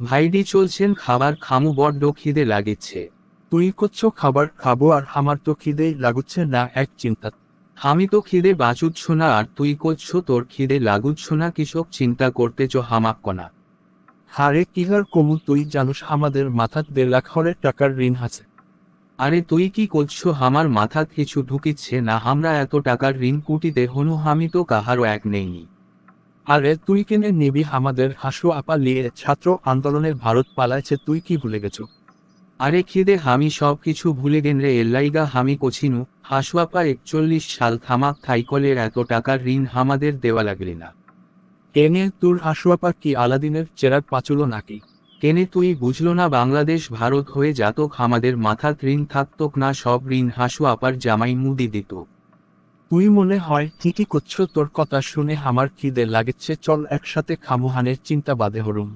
ভাইডি চলছেন খাবার খামু বড্ড খিদে লাগিচ্ছে। তুই করছো খাবার খাবো আর আমার তো খিদেই লাগুচ্ছে না এক চিন্তা। আমি তো খিদে বাঁচুচ্ছ না আর তুই করছো তোর খিদে লাগুচ্ছ না কৃষক চিন্তা করতেছ হামাক্কনা। হারে কিহার কমু তুই জানুস আমাদের মাথাত 1.5 লাখ টাকার ঋণ আছে। আরে তুই কি করছো আমার মাথাত কিছু ঢুকিচ্ছে না আমরা এত টাকার ঋণ কুটিতে হনু আমি তো কাহারও এক নেইনি। আরে তুই কেনে নিবি আমাদের হাসু আপা লিয়ে ছাত্র আন্দোলনের ভারত পালাইছে তুই কি ভুলে গেছো? আরে খিদে হামি সব কিছু ভুলে গেন রে এল্লাইগা হামি কছিনু হাসুয়াপা 41 সাল থামাক থাইকলের এত টাকার ঋণ আমাদের দেওয়া লাগলি না। এনে তোর হাসু আপা কি আলাদিনের চেরাগ পাচুলো নাকি? কেনে তুই বুঝলো না বাংলাদেশ ভারত হয়ে যাতক আমাদের মাথাত ঋণ থাকতক না সব ঋণ হাসু আপার জামাই মুদি দিত। তুই মনে হয় ঠিকই করছো তোর কথা শুনে আমার খিদে লাগেছে চল একসাথে খামুহানের চিন্তা বাদে হরুম।